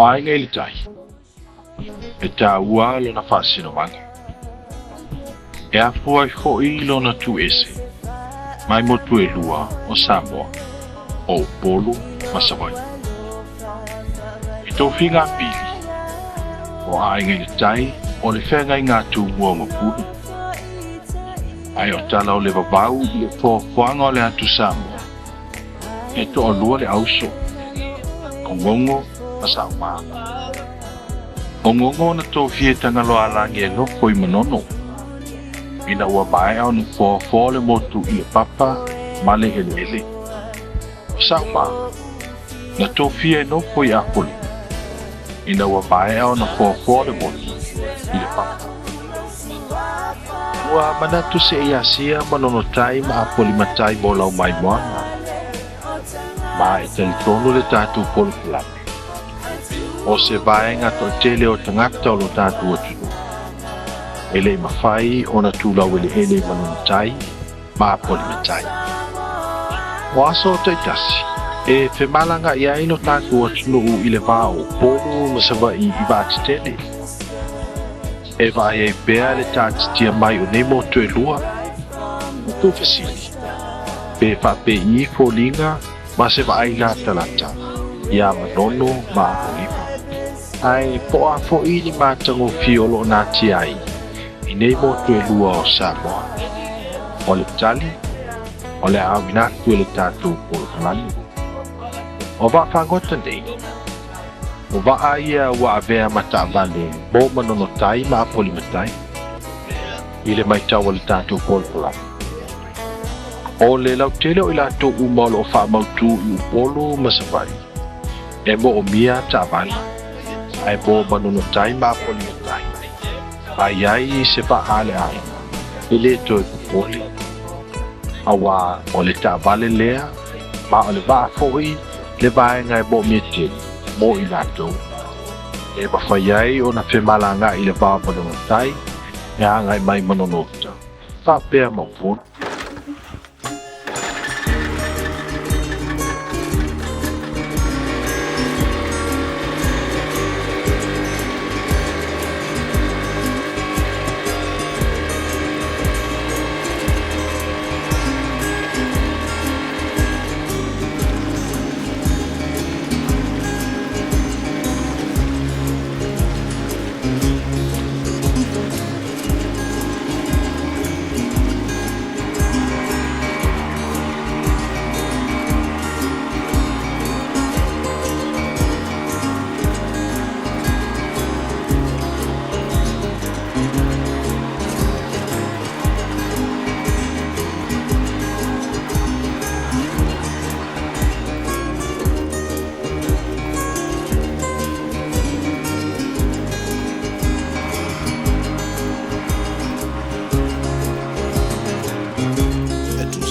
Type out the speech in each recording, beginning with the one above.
aiga i le tai. E tāua lona whaasinowanga. E afu ai fo'i lona tu ese. Mai motu e lua o Samoa. O polu masawai. I tō whiga pili. O aiga i le tai o le whengai ngā tū mua mapuni. Ai o tala o le vavau i le fōwhanga o le atu Samoa. E to o lua le auso. Kongongo masau maa. Kongongo na tō fie tangalo alangi e loko i Manono. Ina ua mai au na fōwhō le motu i le papa ma le eleeele. Masau maa. Na tō fie noko i Apolima. Ina ua mai au na fōwhō le motu i le papa. Ua manatu se i asia Manono-tai ma Apolima-tai mo lau mai moana. Ma e telefonu le tātou polopolame. O se vaenga to tele o tangata o lo tātou atunu. Ele mawhai o na tūlau eleeele Manono-tai ma Apolima-tai. O aso o taitasi, e whemalanga i aino tātou atunu u i le vāo polu masawa i vāti tele. E vai e bea le tātitia mai o ne motu e lua. O tō whasili. Pe whape i fōlinga ma se vai la talata. Ia Manono ma Apolima. Ai po a fo i ni mātango fiolo nā ti ai. I nei motu e lua o Samoa. O le tali. O le awinatu e le tātou polopolani. O wa whangota nei. O wa ia Vai'avea mata vale mo Manono-tai ma Apolima-tai. I le mai tau le tātou polopolani. O le lau tele o i lato umalo o wha mautu i upolo masawai. E mo o mia ta vale. Ai mo Manono-tai ma Apolima-tai. Ai ai se pa ale ai. I le to e pupoli. Awa o le ta vale lea. Ma o le va foi le vaenga e mo mia tele. Mo i lato. E mawhai ai o na whemalanga i le vā Manono-tai. E angai mai Manono-ta. Whapea mawhona.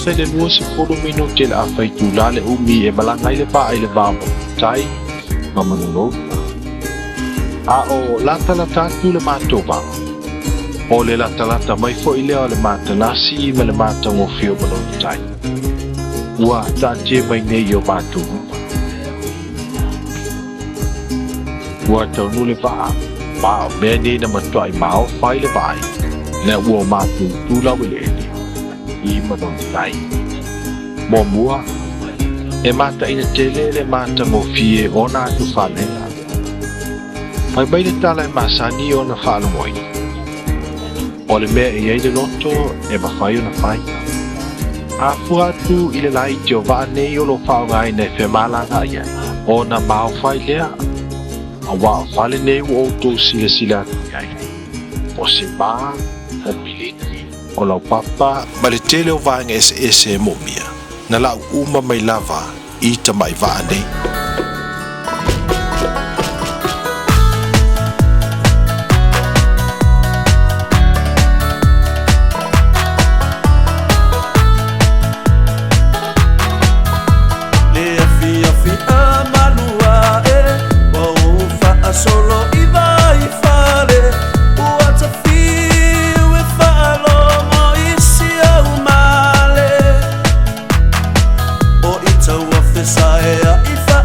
Se le lua se polo mino te le awhai tūla le umi e malanga i le pā i le Manono-tai ma Manono. A o latalata tu le mātou vanga. O le latalata mai fo i lea le mātanasi ma le mātango fio Manono-tai. Ua tātie mai nei o mātou upa. Ua taunu le vaa. Ma o mea nei na matua i mao whai le vai. Nea ua mātou tūla eleeele. I Manono-tai. Mo mua, e mata ina tele le mata mo fie o nā tu whanenga. Pai mai le tala e masani o na whanamoi. O le mea e ei le loto e mawhai o na whai. A fuatu i le lai te o waa nei o lo whaongai nei whemalanga ia. O na mao whai lea. A waa whale nei o auto sila sila ai. O se maa, o piliti. O lau papa, ma le tele o vaenga eseese mo mia. Na lau uma mai lava i ta mai vaa nei. Le afi a manua e wa ufa a solo i vai fale. Ua ta fiu e falo mo isi au male. O ita wa fesa e a ifa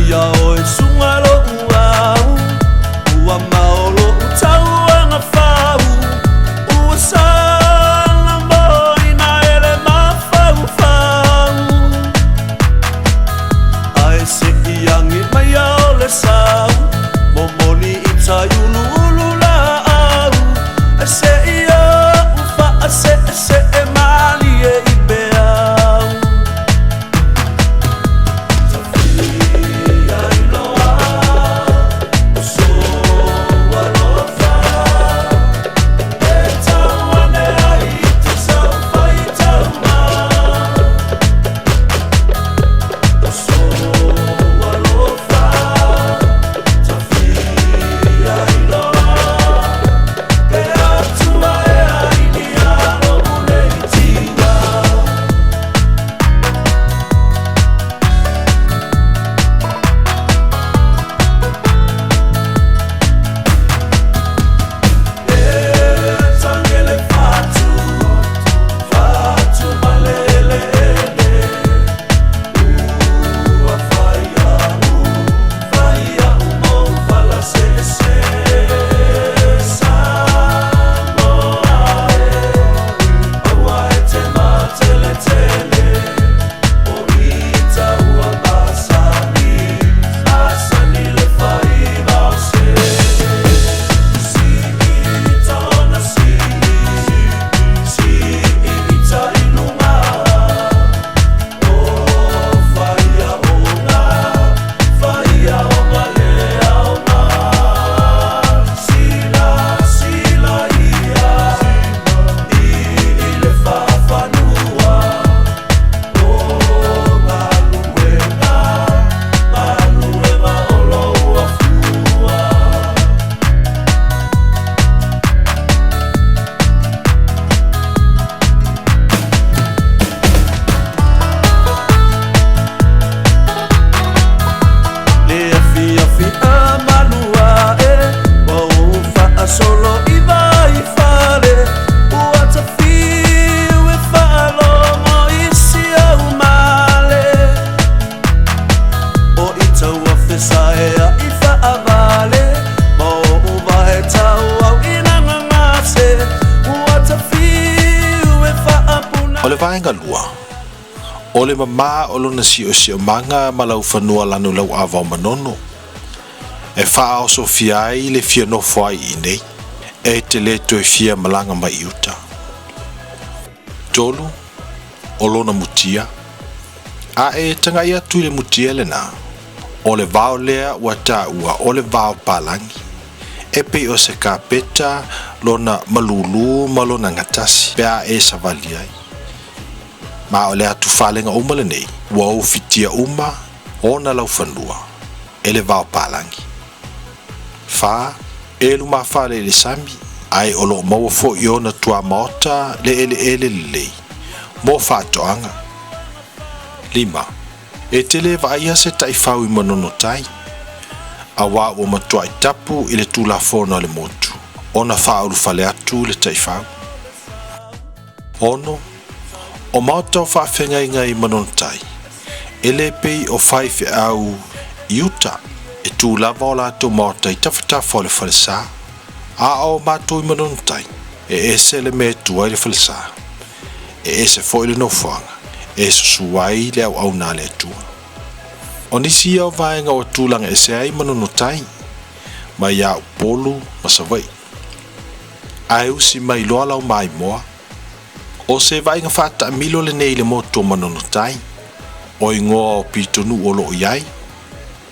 ia o e sunga lo uau ua maolo utauanga fau ua sana moina ele mafau fau aese iangi mai au le sau momoni ita yulu ulu la au ese ia ufa ase e mali e ibeau O le vaenga lua. O le mama o lona si o manga malau fanua lanu lau avao manono. E faa o sofia ai le fia no fai i nei. E tele to e fia malanga mai uta. Tolu, o lona mutia. A e tanga ia tu le mutia le na. O le vao lea ua ta ua o le vao palangi. E pe o se kapeta lona malulu malona ngatasi. Pea e savali ai. Ma o le atu whalenga uma le nei, ua o fitia uma, o na lau whanua, e le vao palangi. Wha, e lu ma whale le sami, ai o lo maua fo i ona tua maota le eleeele le lei, mo whatoanga. 5. E tele vaia se taifau i Manono-tai. Awa o matua i tapu i le tula fona le motu, ona whaulu whale atu le taifau. Ono, o maota o whaafenga inga i Manono-tai. Ele pei o whaife au iuta e tū lava o lato maota i tawhatafa o le Palesoo. A o mato i Manono-tai e ese le me tua i le Palesoo. E ese fo i le nofuanga. E susuai le au na le tua. O nisi au vaenga o tūlanga ese ai Manono-tai. Mai au polu masawai. Ai usi mai loa lau mai moa. O se vainga whata milo lenei le motu o Manono-tai. O ingoa o pitonu o loo iai.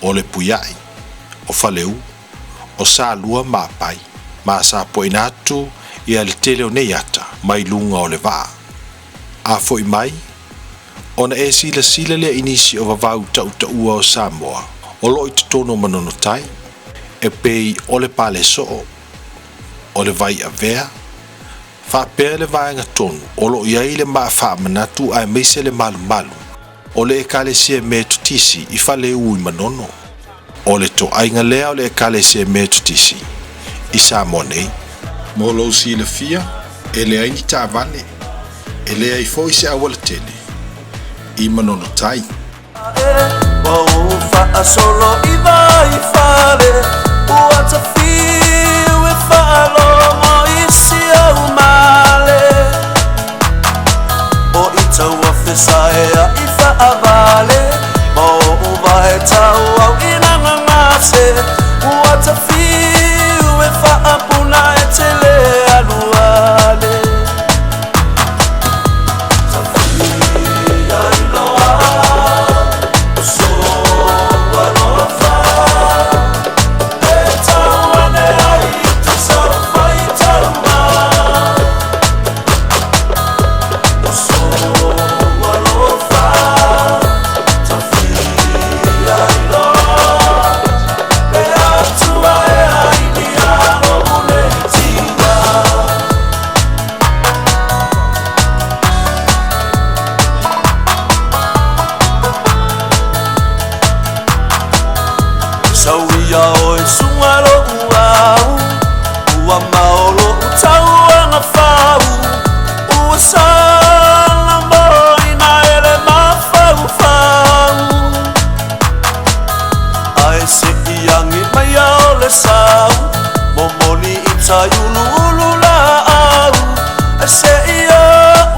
O le pu'eina. O whaleu. O sa lua mapai. Ma sa pu'eina atu ia le tele o nei ata. Mai lunga o le vaa. A foi mai. Ona e sila lea inisi o vavau tau o Samoa. O loo i totonu o Manono-tai. E pei o le Palesoo. O le Vai'avea. Whapea le vaenga tonu, o lo iai le maa wha manatu aemaise le malu. O le eseese me tutisi i whale ui manono. O le to ainga lea o le eseese me tutisi i Samoa nei. Mo lo si le fia, e le aini tāvane, e le ai fo i se awala tele, i Manono-tai. Solo I Vai'avea ua tafiu e whaalomo isi au male o I taua whesaea I whaavale mo uwa he tau au inanga ngase ua tafiu e whaapuna e tele aluale Sauia o e sungalo uau ua maolo utauanga whau ua sala moina ele mawhau whau aese iangi mai au le sau momoni I taiunu ulu la au ese ia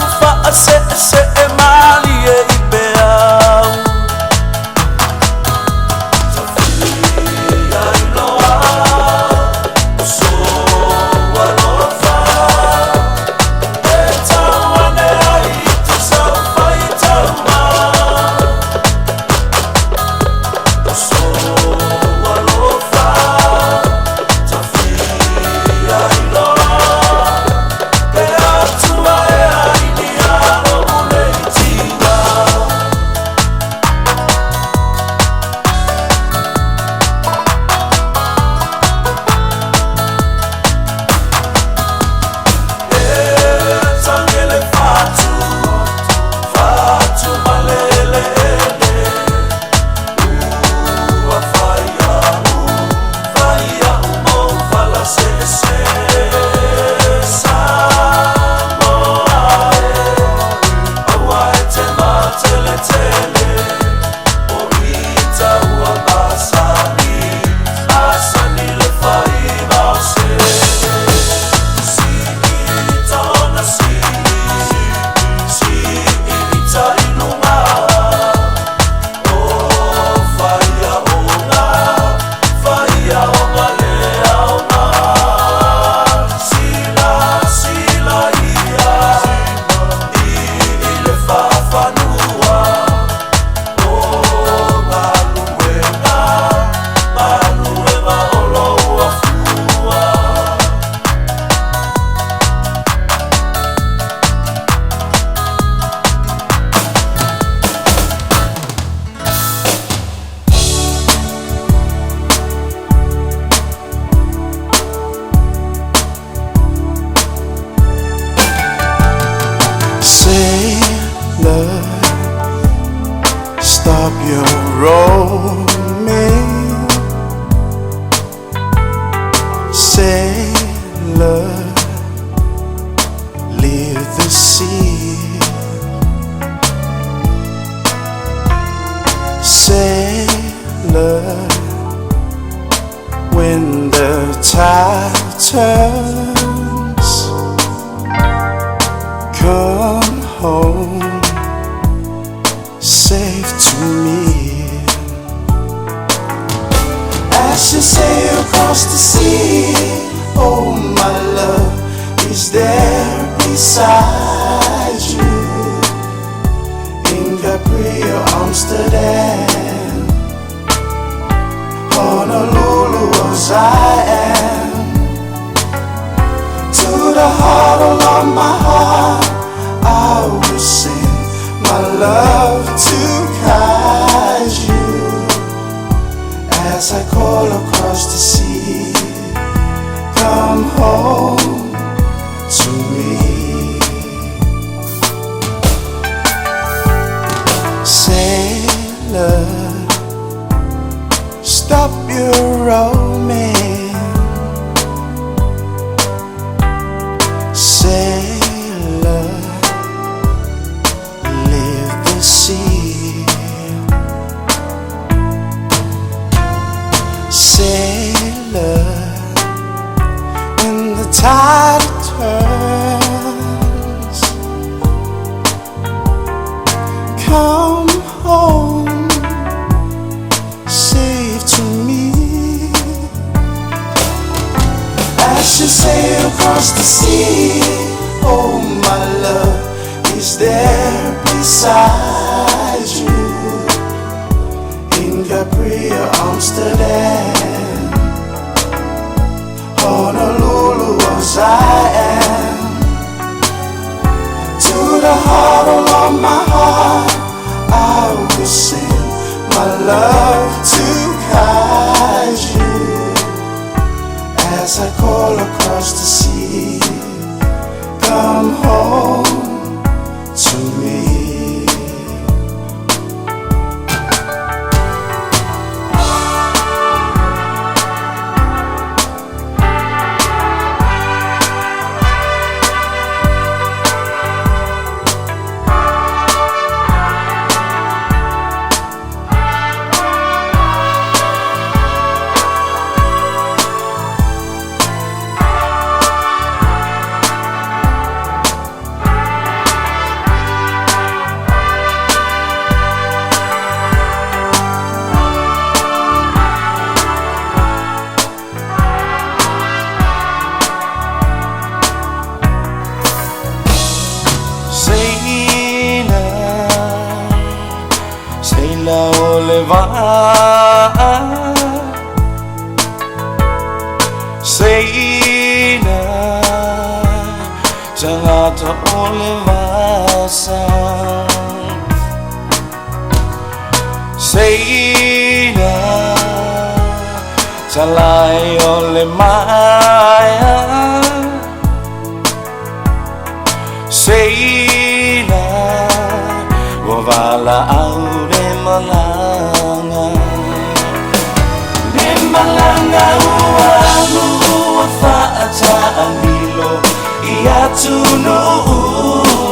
ufa ase e mali e I beau Sailor, stop your roaming. Sailor, leave the sea. Sailor, when the tide turns, come home safe to me. As you sail across the sea, oh my love is there beside you. In Capri or Amsterdam, Honolulu as I am. To the heart along my heart I will sing my love to kaiju as I call across the sea. Come home to me. Sailor, stop your roaming. Sailor, leave the sea. sailor when the tide turns. Come home safe to me. As you sail across the sea, oh my love is there beside you. In Capri or Amsterdam, Honolulu or Zion, to the heart of my heart I will sing my love to guide you. As I call across the sea, come home to me. Seina Jangata olevasa Seina Jalai olemaya Seina Wavala aure malanga Malanga uamu wafa'ata anilo iatunu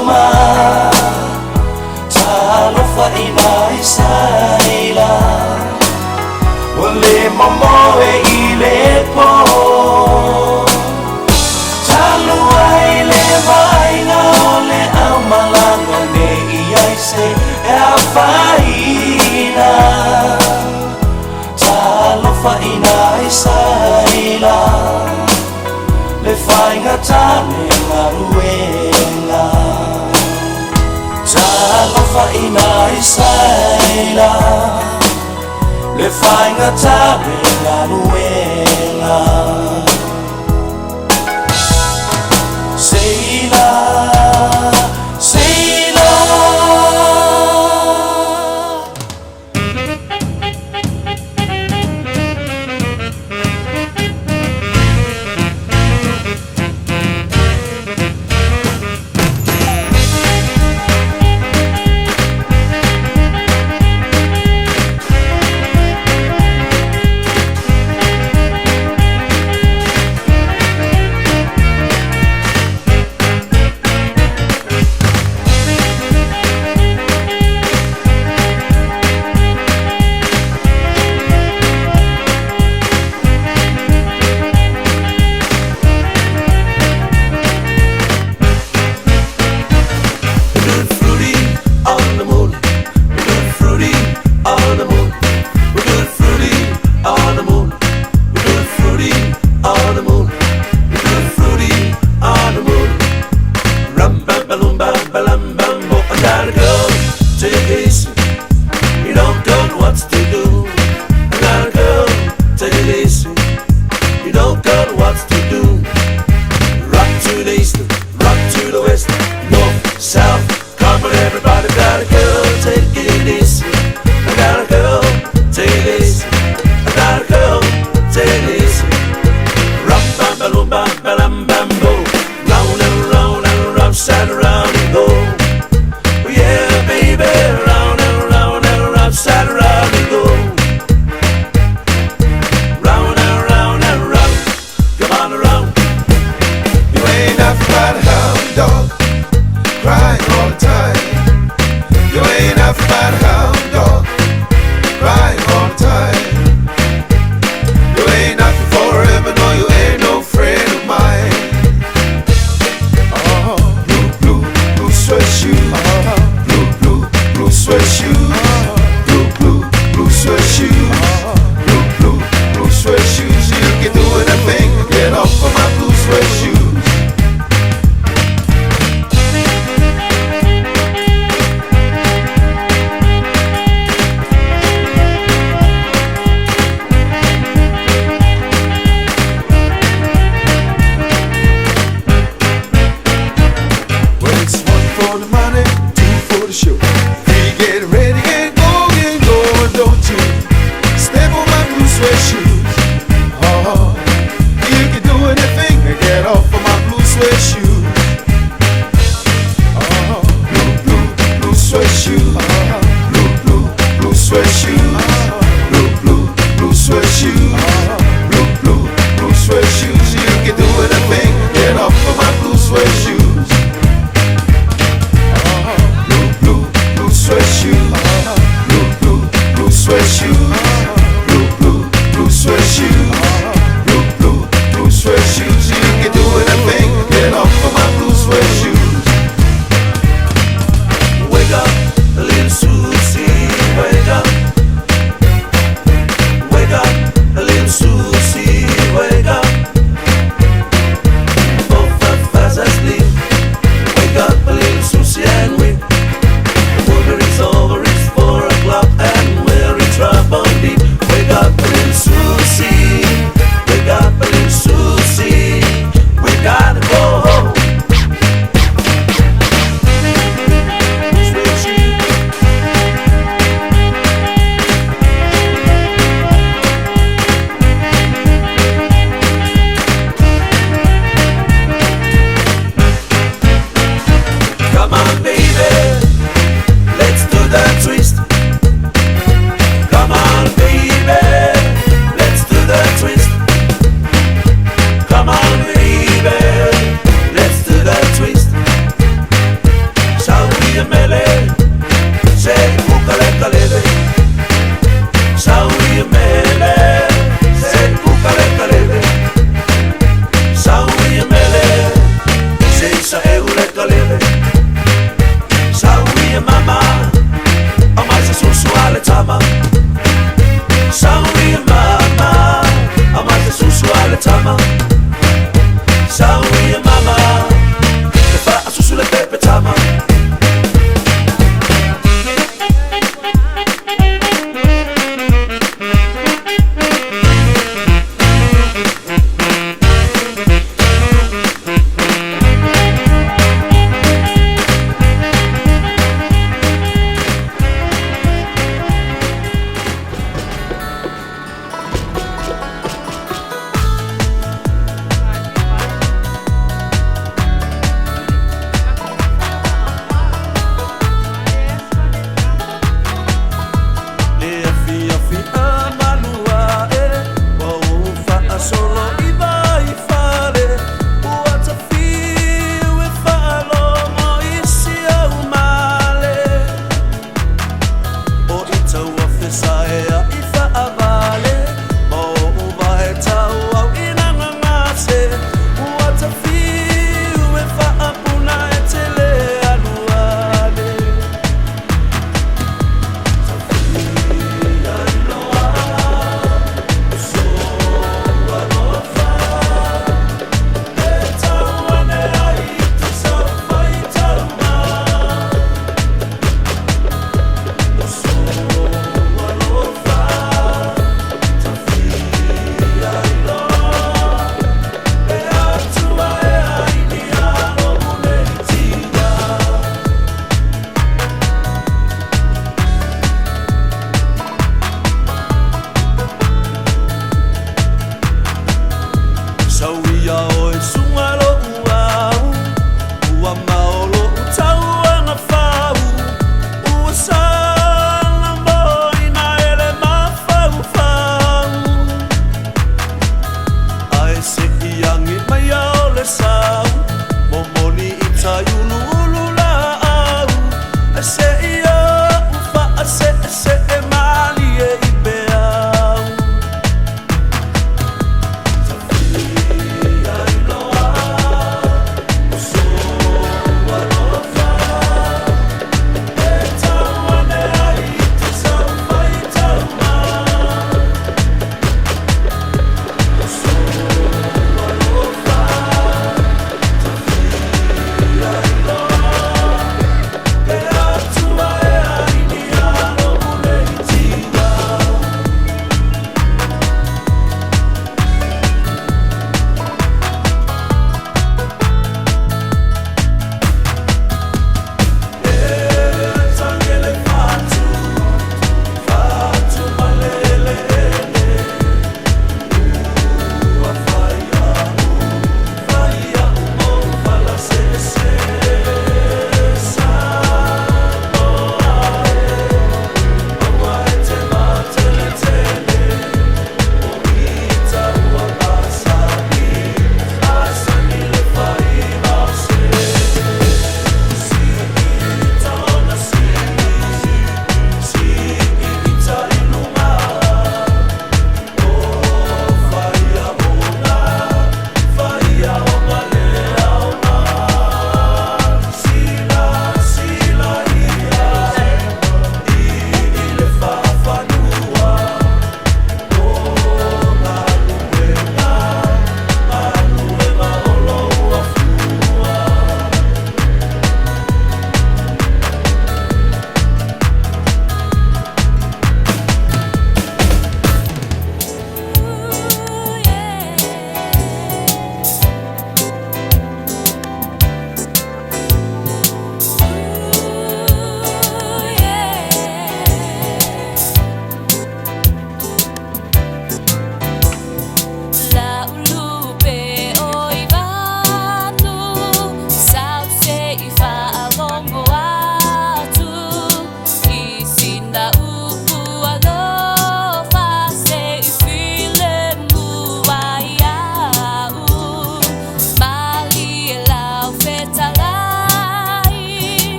uma Talofa ina isaila Wale momoe ilepo Talua ile vaaiga ole au malanga ne iaise e afaina Whaina isaila Le whainga tane ngaruenga Talo whaina isaila Le whainga tane ngaruenga Seila Seila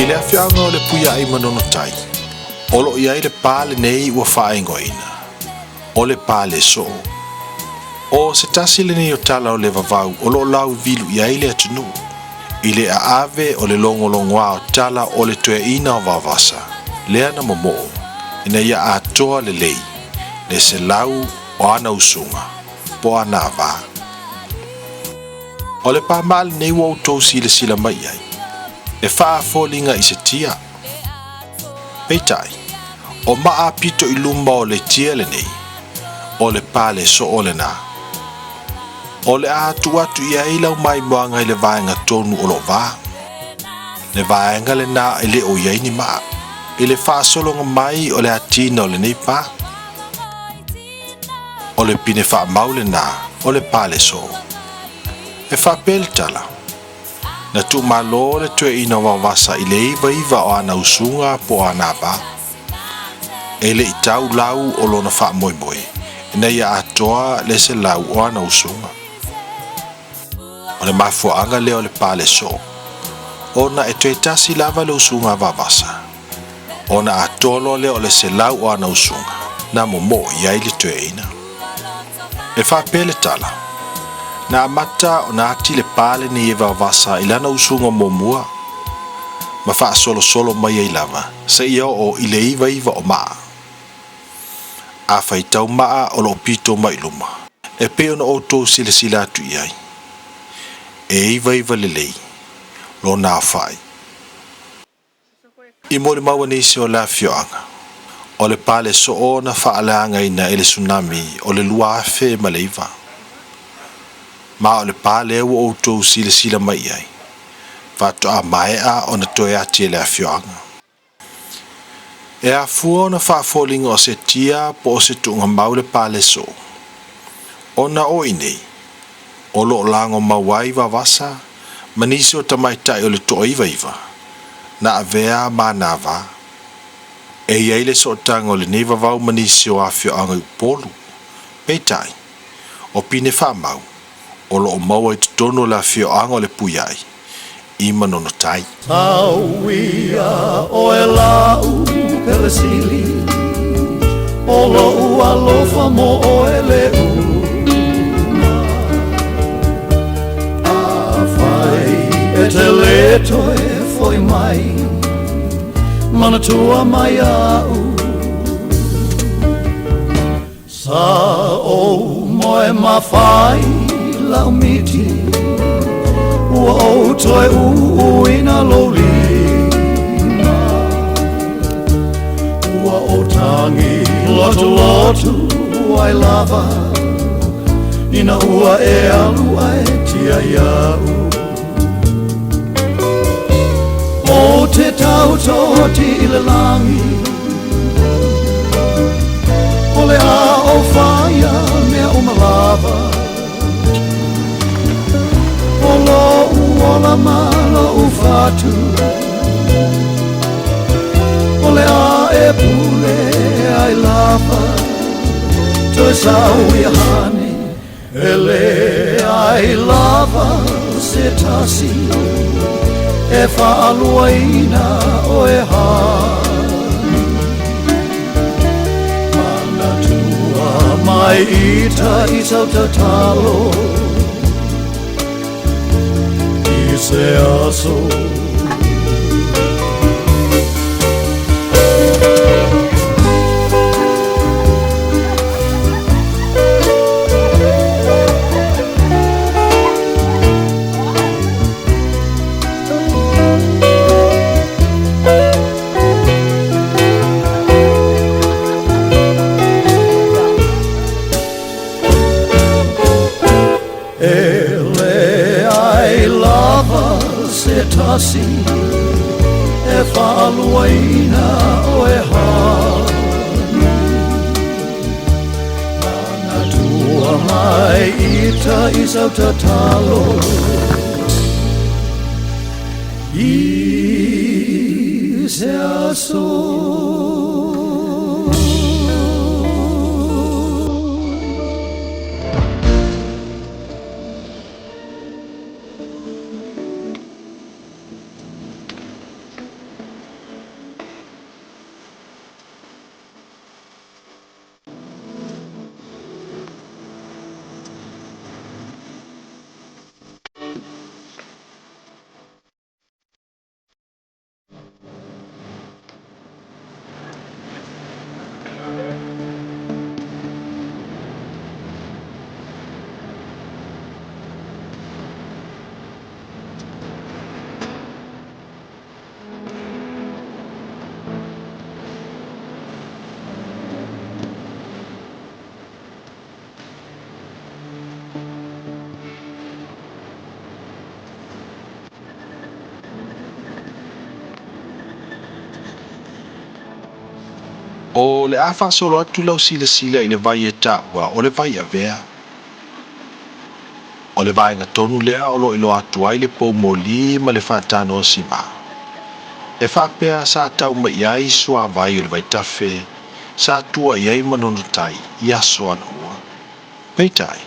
le afianga o le pu'eina Manono-tai, olo ia le pā lenei ua whaingoina, o le Palesoo. O se tasi lenei o tala o le vavau, olo lau vilu ia le atunu, i le aave o le longolongoa o tala o le tueina o vavasa, lea na momo'o, ina ia atoa le lei, le se lau o ana usunga, po ana vā. O le pāmale nei ua utou sila mai ai, e whaafolinga i se tia. Peitai, o maa pito i luma o le tia le nei, o le Palesoo o le nā. O le atu ia lau mai moanga i le vaenga tonu o lo vā. Le vaenga le nā i le o iaini maa, i le whaasolonga mai o le atina o le nei pā. O le pine whaamau le nā, o le Palesoo. E whapel tala. Na tu malo le tue ina wawasa i le iwa o ana usunga po ana ba. E le itau lau o lona wha moi moi. Ina ia atoa le se lau o ana usunga. O le mafuanga le o le Palesoo. Ona e tue tasi lava le usunga wawasa. Ona atolo le o le se lau o ana usunga. Na momo iai le tue ina. E whapele tala. Na amata o na ati le pale ni ewa vasa ilana usunga momua. Ma wha solo mai ai lava, sa ia o ile iwa o maa. A whai tau maa o lo pito mai luma. E peo na oto sila atu iai. E iwa lelei, lo nā whai. I mole maua nisi o la fioanga. O le Palesoo na whaaleanga ina ele tsunami o le lua afe ma le iwa. Ma o le pāle ua outou sila mai ai. Whato a maea o na toe ati e le afioanga. E a fua o na whaafolinga o se tia po o se tuunga mau le Palesoo. O na oi nei, o lo lango mauai vavasa, manisi o tamaitai o le toa iwa. Na avea ma nava. E iai le sootanga o le nei vavau manisi o afioanga upolu. Peitai, o pine whaamau. O lo maua i totonu la fioanga o le pu'eina i Manono-tai. Tauia o e lau peresili, o lo ua lofa mo o e le una. A whai e te leto e foi mai, manatua mai au. Sa o moe mawhai lau miti, ua o toi uina lolina. Ua o tangi lotu ai lava, ina ua e alu ai tia iau. O te tau toti i le langi, o le a o whaia mea o malava. Olo uola malo ufatu, ole a e pule ai lava, toi sau I hani, ele ai lava se tasi, e whaaluaina o e hani. Mana tua mai ita I sau tatalo, se aso. Tasi e whaaluaina o e hani. Mana tua mai ita I sau tatalo, I se aso. O le a whaasolo atu lau sila i le vai e tāua o le Vai'avea. O le vaenga tonu lea o lo ilo atu ai le pou moli ma le whaatano o sima. E whapea sa tau ma iai sua vai o le vaitafe, sa tua iai Manono-tai i aso ana ua. Peitai,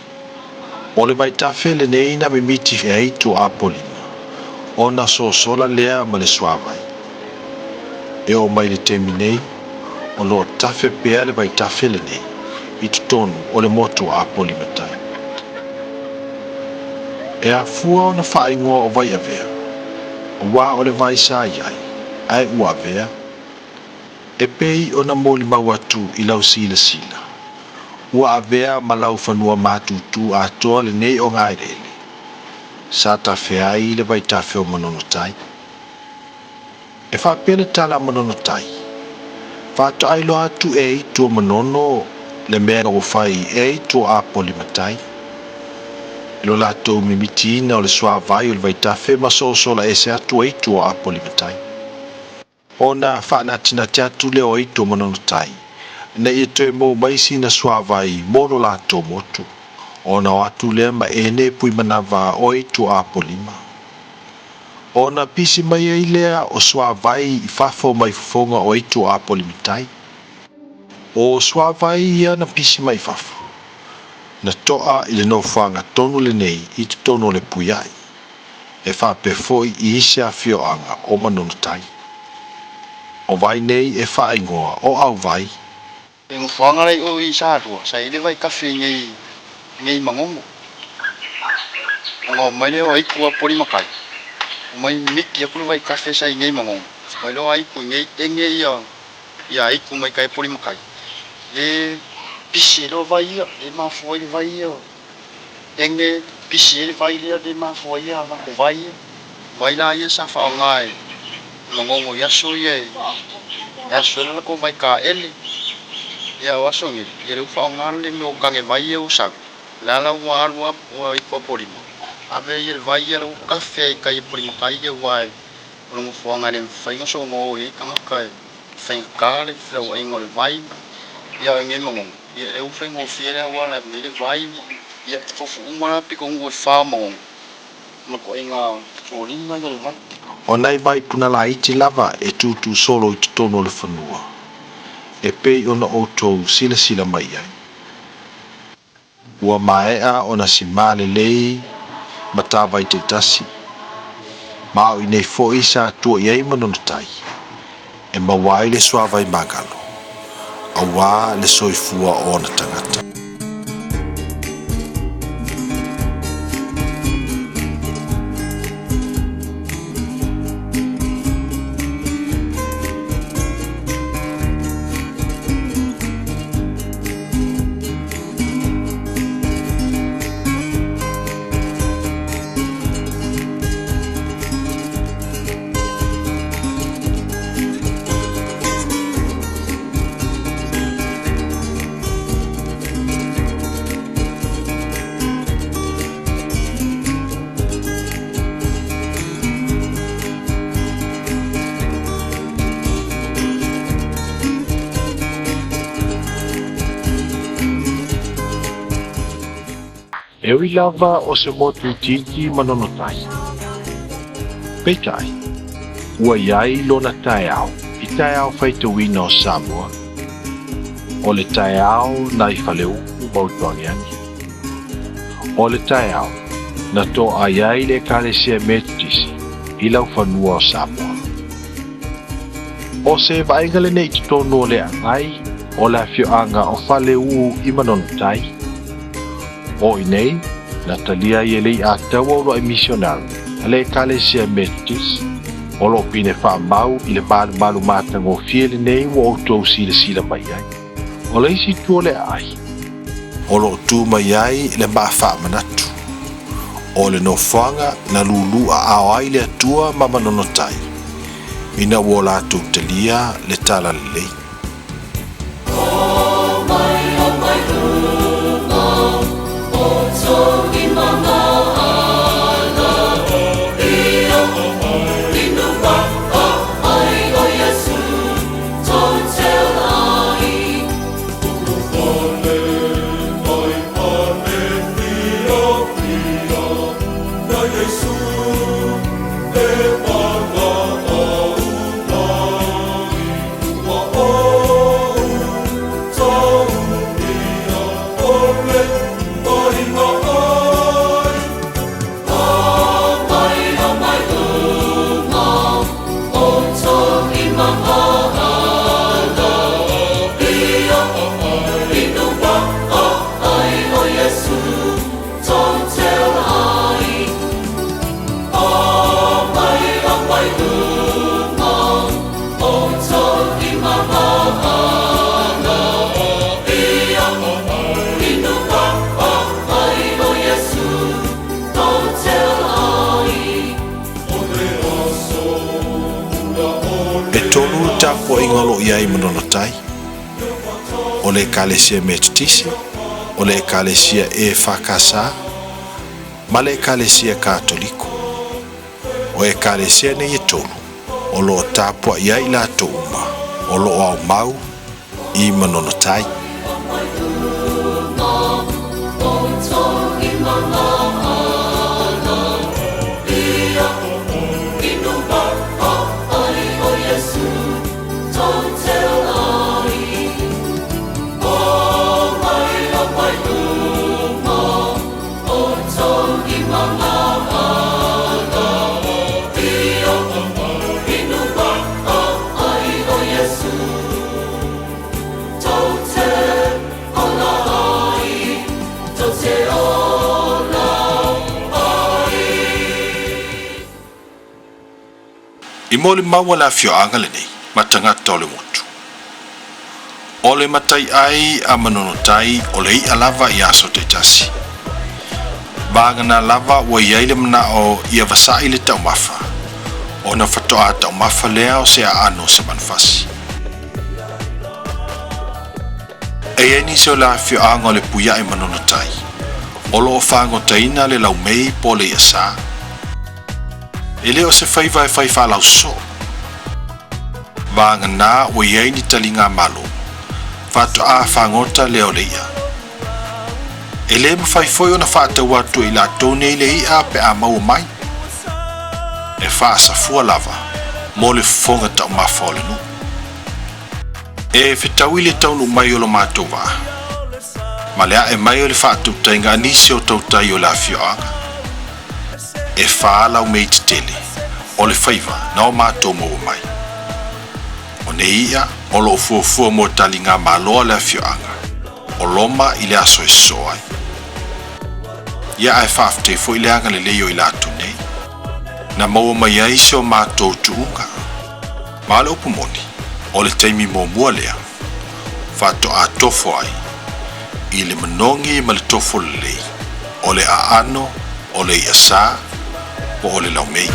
o le vaitafe lenei na mimiti e ai tu Apolima, o na sola lea ma le sua vai. E o mai le teminei, o lo tafe pea le vaitafe lenei, i totonu o le motu Apolima-tai. E a fua o na whaingoa o Vai'avea, o wā o le vai sa iai, ai ua vea. E pei o na moli mau atu i lau sila. Ua avea ma lau whanua mātutu a toa lenei o ngā eleeele. Sa tafe ai le vaitafe o Manono-tai. E whapele tala Manono-tai. Whata ailo atu e i tua manono le mea o whai e i tua Apolima-tai. Ilo lātou mimitina o le sua vai o le vaitafe ma sola ese atu e i tua Apolima-tai. O na whanatina te atu leo i tua Manono-tai. Na ia toe mou maisi na sua vai moro lātou motu. O na o atu lea ma ene pui manawa o i tua Apolima. O na pisi mai ai lea o sua vai i whafo mai fufonga o i tua Apolima-tai. O sua vai ia na pisi mai whafo. Na toa i le nofanga tonu lenei i totonu le puiai. E whape foi i ise a whioanga o Manono-tai. O vai nei e whaingoa o au vai. E ngwhanga rei o i sārua, sa ele vai kawhi ngei mangongo. Ngō mai leo aiku Apolima-kai. O mai miki akulu vai kawhi sa ngei mangongo. Mai leo aiku ngei tenge ia aiku mai kai Apolima-kai. Le pisi leo vai ia, le mafua i vai ia. Tenge pisi ele vai ia, le mafua ia, mako vai ia. Vai la ia sa whao ngai. Mangongo yaso ia. Yaso la ko mai ka ele. Ia waso ngi, ia reu whao ngāle me o gange vai e usau. Lala ua arua ua iku Apolima. Awe ia vai ia reu kawhia i kai Apolima-kai ia ua e. Ora ngu whao ngāle whainga so ngō e kangaka e. Whainga kāre, whiau aingo le vai. Ia nge mongong. Ia reu whaingo whiere ua le mele vai. Ia fofu umara piko ngu e whao mongong. Mako ainga soringa ia le vai. O nei vai puna la iti lava e tutu solo i totonu le whanua. E pei ona outou sila mai ai. Ua maea ona si malelei ma tāwai te tasi. Mao i nei fo isa tua iei Manono-tai. E mawai le suawai magalo. Awa le soifua o na tangata. E ui lava o se motu titi Manono-tai. Peitai, ua iai lona tae au, i tae au whaitawina o Samoa. O le tae au na i whaleu mautuangiani. O le tae au, na to a iai le kalesia metisi, i lau whanua o Samoa. O se vaaiga lenei totonu o le angai, o le whioanga o whaleu i Manono-tai. O inei, na talia i elei a taua o loa misionari, a le kalesia metis, o lo pine wha mau i le malu mātango fiele nei o outou sila mai ai. O le isi tua le ai. O lo tu mai ai le maa wha manatu. O le no whanga na lulu a ao ai le atua ma Manono-tai. Ina ua lātou talia le tala lelei. po ingolo iai Manono-tai. O le ekalesia metodisi, o le ekalesia e whakasa, ma le ekalesia katoliko. O ekalesia nei e tolu, o lo tāpua iai la to uma, o lo au mau I Manono-tai. I mole maua la fioanga lenei, ma tangata o le motu. O le matai ai a Manono-tai o le ia lava I aso te tasi. Bangana lava ua iai le mana o ia vasai le tau mafa. O na fatoa tau mafa lea o se a ano se manfasi. E eni se o la fioanga o le puia I Manono-tai. O lo o whango taina le lau mei po le iasa. E leo se whaiva e whaifa lau so. Vanga nā o iei ni talinga malo. Whato a whangota leo leia. E le ma whaifoi o na whata watu I la tone I le ia pe a mau mai. E whaasa fua lava. Mo le fonga tau mafa o le nu. E whitau I le taunu mai o lo mātou wā. Ma lea e mai o le whātou tainga nisi o tautai o la fioanga. E whaalau mei te tele, o le whaiva na o mātou mau mai. O ne ia, o lo fuafua mo talinga maloa le fioanga, o loma I le aso e soai. Ia ai whaafte fo I le anga le leo I latu nei, na maua mai ai se o mātou tuunga. Ma le upumoni, o le taimi mo mua lea, whato a tofo ai, I le manongi ma le tofo le lei, o le a ano, o le iasa, o le lau mei.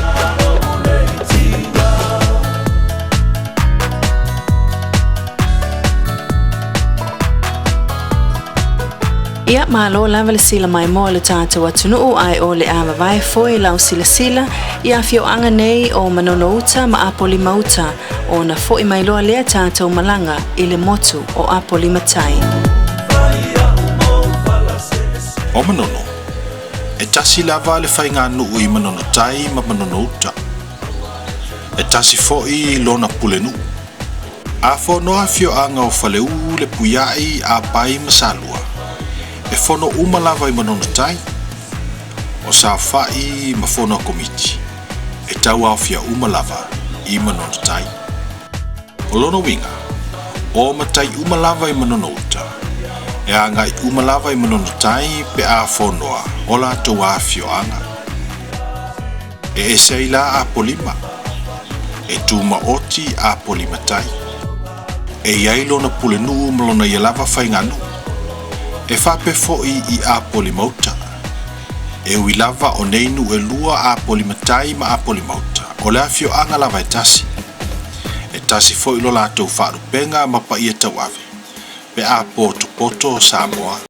Ia malo lava le sila mai mo le tātou atunuu ai o le Vai'avea foi lau sila ia fioanga nei o Manono-tai ma Apolima-tai o na foi mai loa lea tātou malanga I le motu o Apolima-tai. O Manono, e tasi lava le whainga nuu I Manono-tai ma Manono-tai. E tasi foi lona pulenu. A whonoa fioanga o whaleu le puiai a pai masalua. E whono uma lava I Manono-tai. O sa whai ma whono komiti. E tau au fia uma lava I Manono-tai. O lona winga, o matai uma lava I Manono-tai. E a ngai uma lava I Manono-tai pe a whonoa o la tau a fioanga. E eseese la Apolima. E tuma oti Apolima-tai. E iai lona pulenu malona I lava whainganu. E whape foi I Apolima-tai. E ui lava o neinu e lua Apolima-tai ma Apolima-tai. O lea fioanga lava e tasi. E tasi foi lo la tau whaarupenga ma pa ia tau ave. Pe a poto Samoa.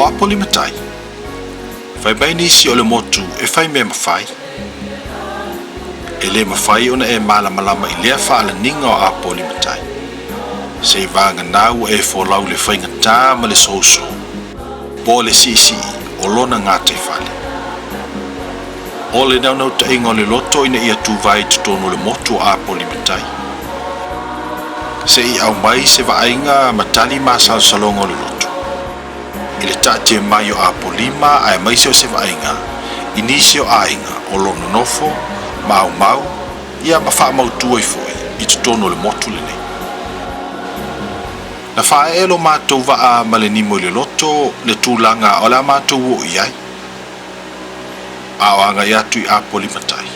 o Apolima-tai. Fai mai nisi o le motu e fai mea mawhai. E le mawhai ona e malamalama I lea whaalaninga o Apolima-tai. Se vanga nau e folau le whainga tā ma le soso. Po le sisi o lona ngātai whale. O le nau ta inga o le loto ina ia tuvae totonu le motu o Apolima-tai. Se I aemaise se vaaiga matali ma salsalonga o le loto. I le taʻate mai o Apolima aemaise o se vaaiga I nisi o aiga o lona nofo ma aumau ia ma faamautua I foʻi I totonu o le motu lenei. Na fae lo matou vaa ma le nimo I le loto le tulaga o le a matou uoʻi ai. Aoaga I atu I Apolima-tai.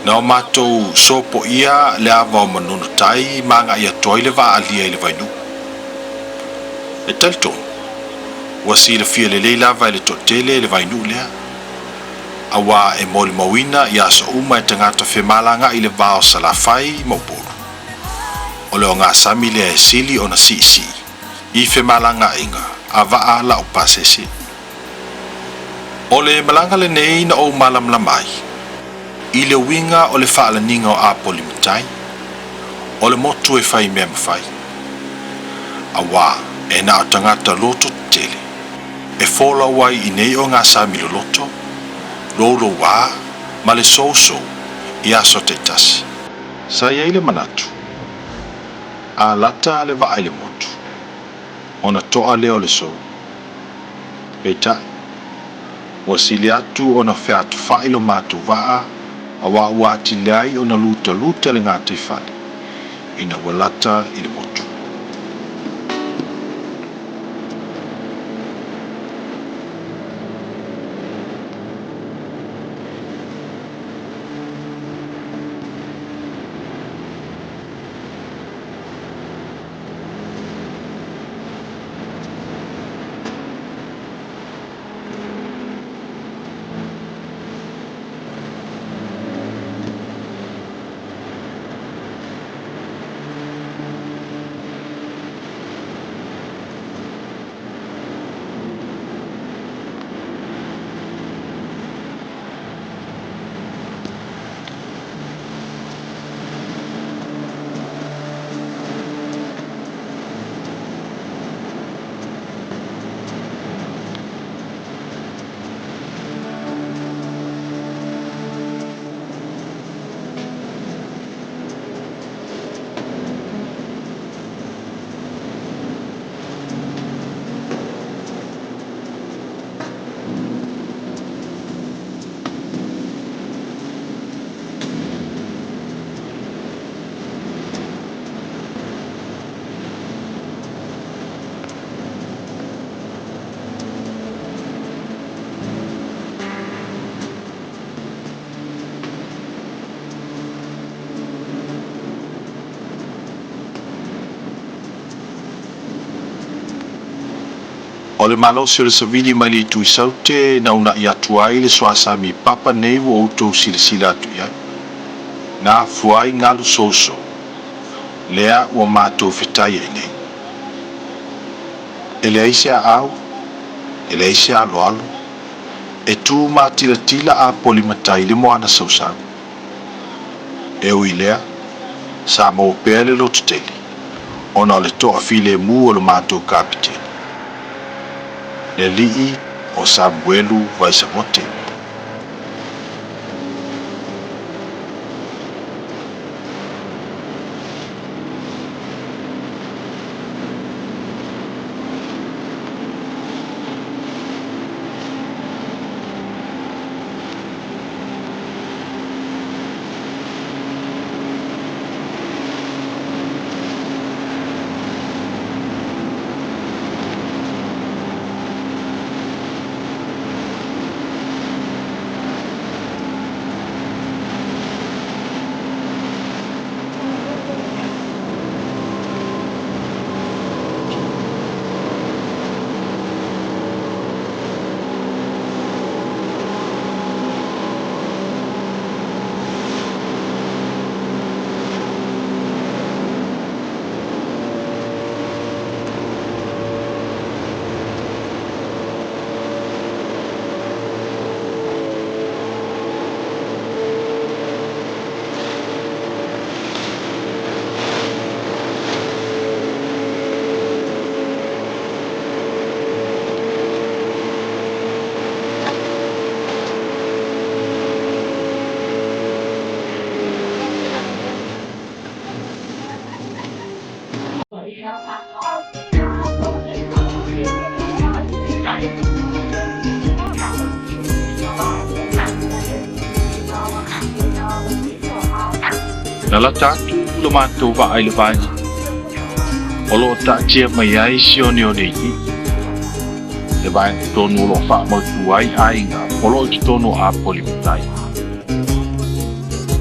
Na o matou sopo ia le ava o Manono-tai manga ia toi le vaalia I le vainu. E talitonu, ua si le fia le lava I le tele le vainu lea. Awa e moli mawina ia so uma e tangata whemalanga I le vao salafai maupolu. O leo ngā sami le e sili o na sisi. I whemalanga inga, a vaa la o pasese. O le malanga lenei na o malamlamai. I le winga o le whaalaninga o Apolima-tai. O le motu e whai mea mawhai. Awa e na o tangata loto tele. E whola wai I nei o ngā sami lo loto. Lolo wā, ma le soso I aso te tasi. Sa iei le manatu. A lata le vaai le motu. Ona toa leo le so. Peitai. Wa sili atu ona whiatu whai lo mātu waa. Awa uati leai ona luta luta le ngā te whale. Ina walata I le motu. O le malosi o le savili mai le tui saute na una I atu ai le soasami papa nei wo outou silasila atu iai. Na fuai ngalu soso. Lea ua mātou whetai ai nei. E le aise a au, e le aise a aloalo. E tū mātila tila Apolima-tai le moana sausau. E ui lea, sa mo pea le lotu tele. Ona o le toa file mu o le mātou kapiteni. Le lii o Samuelu Vai'avea. Nala tatu lo mātou vaai le vaenga. O lo tātia mai ai sione o nei i. Le vaenga tonu lo wha motu ai Aiga, o lo i tonu Apolima-tai.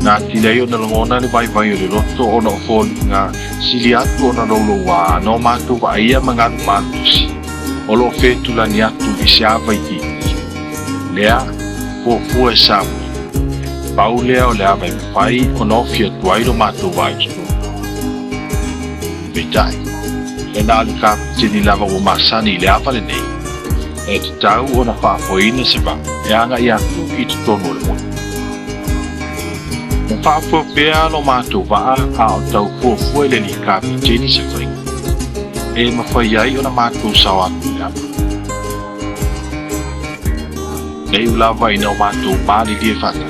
Nā tilei o na langona le Vai'avea o le roto o na ofoli ngā sili atu o na lolo wā no mātou vaia mangaru mātusi. O lo whetulani atu i se awa i lea, fuafua e samu. Pau lea o le awa i peafai o na ofia tuai lo mātou vai tuto. Veitai, e nā ali kāpitini lava o masani le awa lenei. E te tau o na whaafoina se wa, e anga i atu i totonu le motu. Mo whaafua pēa lo mātou waa a o tau fuafua le li kāpitini se whainga. E mawhai ai o na mātou sao atu le awa. Nei ulawa ina o mātou māli lie whata.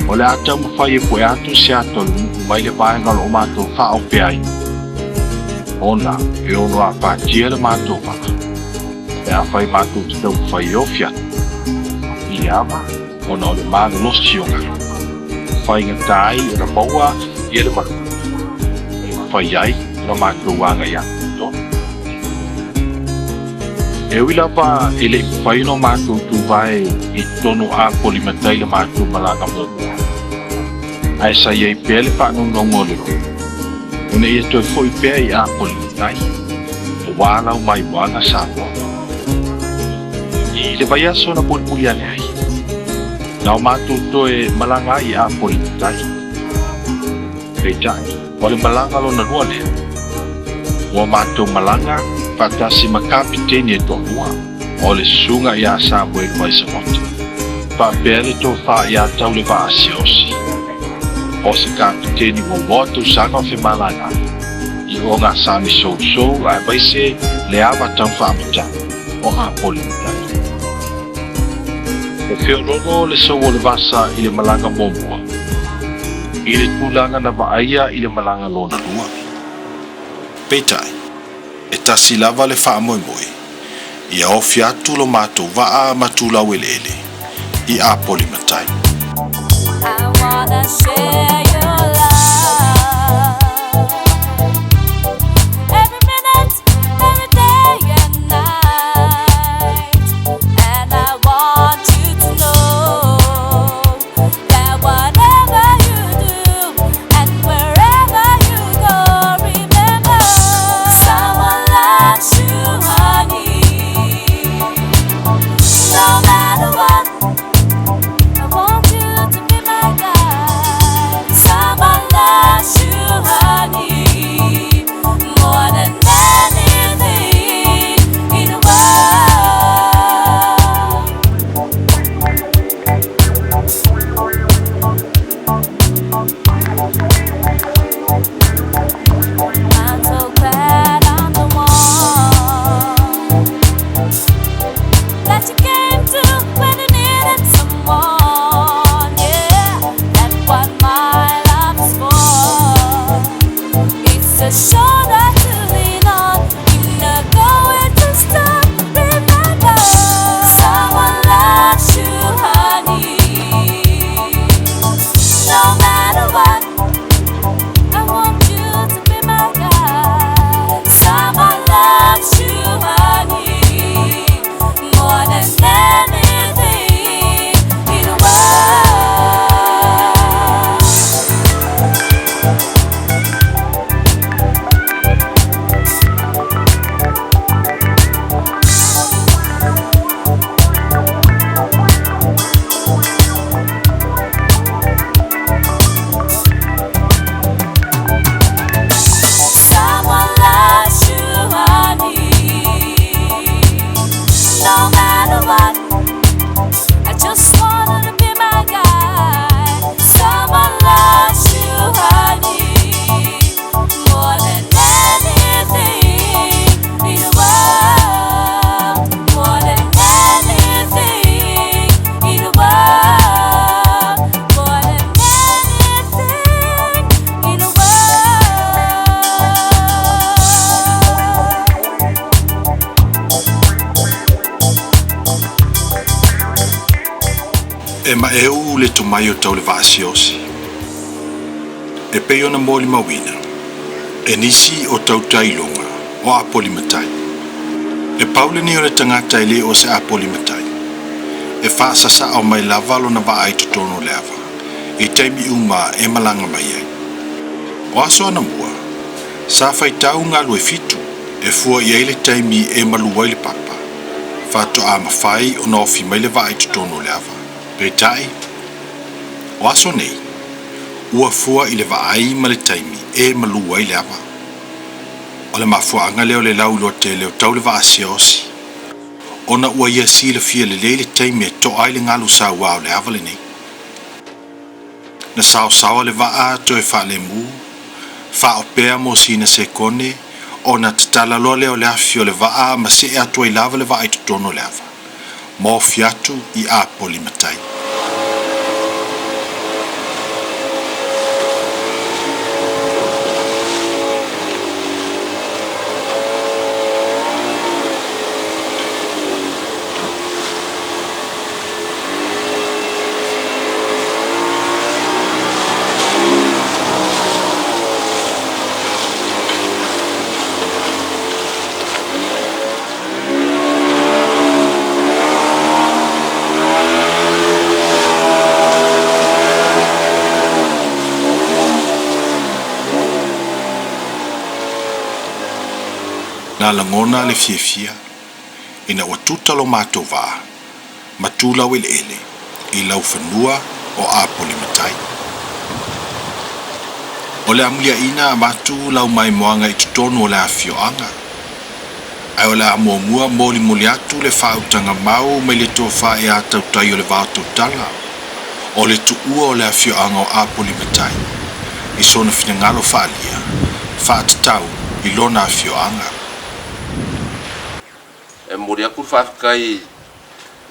O le atau mawhai e poe atu se atolu mai le vaenga lo mātou whao pēa i. Ona, e ono a pātia le mātou whaka. E a whai mātou te tau whai o fiatu. I awa, ona o le māga losi o ngā. Whai ngā tai o na maua i ele manu. E whai ai o na mātou wanga i atu. E wila pa ele whai no mātou tuvae i totonu Apolima-tai le mātou malanga motu. Ai sa iei pēa le whanonga ngolero. Una ia toi foi pēa i Apolima-tai. O wālau mai wanga sātua. I le vai aso na puli ale ai. Nau mātou toe malanga i Apolima-tai. Peitai, o le malanga lo na rua lea. Ua mātou malanga, patasi makapiteni e tonua, o le sunga i a Samuel mai sa mota. Pa pēle tō wha i a tau le vaa siosi. O se kapiteni mo motu sanga fe malanga. I o ngā sami sou aemaise le awa tau whaamata o Apolima-tai. E whionono le sou o le vasa i le malanga momua. I le tūlanga na vaaia i le malanga lona rua. Peitai, e tasi lava le wha moe moe. Ia ofi atu lo mātou waa matulau eleeele i Apolima-tai. I wanna share your love every minute, every day and night. And I want you to know that whatever you do and wherever you go, remember someone loves you, honey. No matter what, I want you to be my guide. Someone loves you, honey, more than anything in the world. I'm so glad I'm the one that you came to when you needed someone. Yeah, that's what my love is for. It's a shoulder to lean on. You're not going to stop. Remember, someone loves you, honey. No matter what, I want you to be my guide. Someone loves you, honey, more than anything in the world. Someone loves you, honey. No matter what, I just want to be my guide. Someone loves you, honey, more than anything in the world. More than anything in the world. More than anything in the world. E ma e u le tomai o tau le vaa siosi. e pei ona moli mawina, e nisi o tautailonga o Apolima-tai. E paule ni o le tangata ele o se Apolima-tai. E whaasasa au mai lava lo na vaai totonu le ava, e taimi uma e malanga mai ai. O aso ana mua, sa whaitau ngā lue fitu, e fua i eile taimi e malua i le papa. Whato a mawhai o na ofi mai le vaai totonu le ava. Peitai, o aso nei, ua fua i le vaai ma le taimi e malua i le ava. O le mafuanga leo le lau lo te leo tau le vaasia osi. Ona ua ia si le fia le leile taimi e to ai le ngalu sa wao le ava le nei. Na sao sawa le vaa to e wha le mu, wha o pea mo si na se kone, o na tatala lo leo le afio le vaa ma se e atua i lava le vaa i tutono le ava. Mo fiatu i Apolima-tai. Na langona le fiefia, ina ua tutalo mātou vā, matūlau eleeele, i lau whanua o Apolima-tai. O le amulia ina a matu lau mai moanga i tutonu o le afioanga. Ai o le amuamua moli moli atu le whautanga mau mai le tō wha e a tautai o le vātou tala. O le tuua o le afioanga o Apolima-tai. I sona finangalo whaalia, whaatatau i lona afioanga. E mori aku whaakai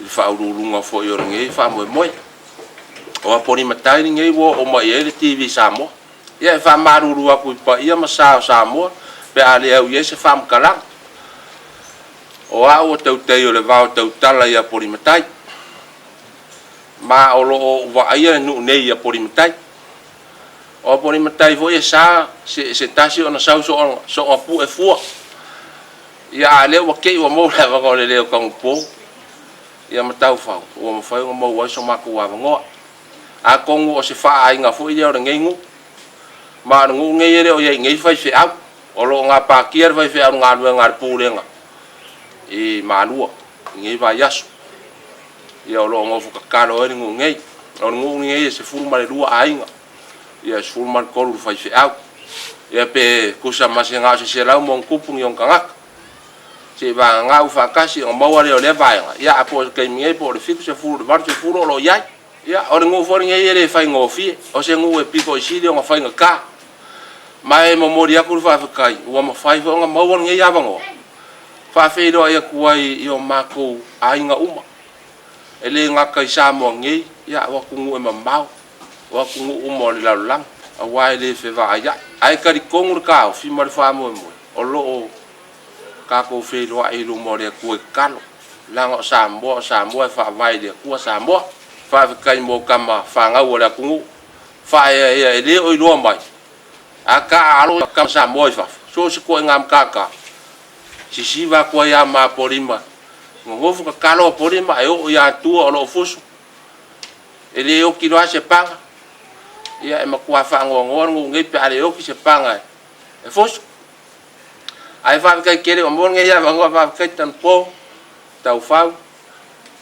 i whaururunga fo i orangei whaamoe moe. O Apolima-tai ni ngei wo o mai e le TV Samoa. Ia e whaamaruru aku i pa ia masao Samoa, pe ale au i ese whaamkalang. O au o tautei o le vau tautala i Apolima-tai. Ma o lo o waaia nu nei i Apolima-tai. O Apolima-tai vo e sa se tasi o na sau so o pu e fua. Ia leo wa kei wa mo la wa le leo kang po. Ia matau fau. O ma fai mo wa so maku wa ngo. A kongu o se fa ai nga fu i o ngengu. Ma ngu ngei re o ye ngei fai fe au. O lo nga pa kier fai fe au nga lu nga pu lenga. I manua ngei va yasu. Ia o lo ngo fu ka kalo e ngu ngei. O ngu ngei se fu ma le lua ai nga. Ia fu ma ko lu fai fe au. Ia pe kusa masenga se lau mo kupu ngi on kangak. Se va ngau fa kasi o maua le vaaiga ia apo ke mi e po le fiku se furu var se furu lo ia ia o ngo for ngai ele fai ngofi o se ngu e piko si le nga fai nga ka mai mo mori aku fa fa kai o ma fai fo nga maua ngai ava ngo fa fe do ia kuai i o mako ai nga uma ele nga kai sa mo ngai ia wa ku ngu e mamau wa ku ngu umo le lang a wai le fe va ia ai ka di kongur ka fi mar fa mo o lo kako fe lo ai lo mo le ku kalo lango sambo e fa vai le ku sambo fa kai mo kama fa nga o la ku fa e le o lo mai aka alo kam sambo fa so se ko ngam kaka si va ko ya ma Apolima ngo fu kalo Apolima o ya tu o lo fusu ele o ki lo se panga ia e ma ku fa ngo ngai pe ale o ki se panga e fusu ai fa kai kere o mon ngai va ngo fa kai tan po tau fa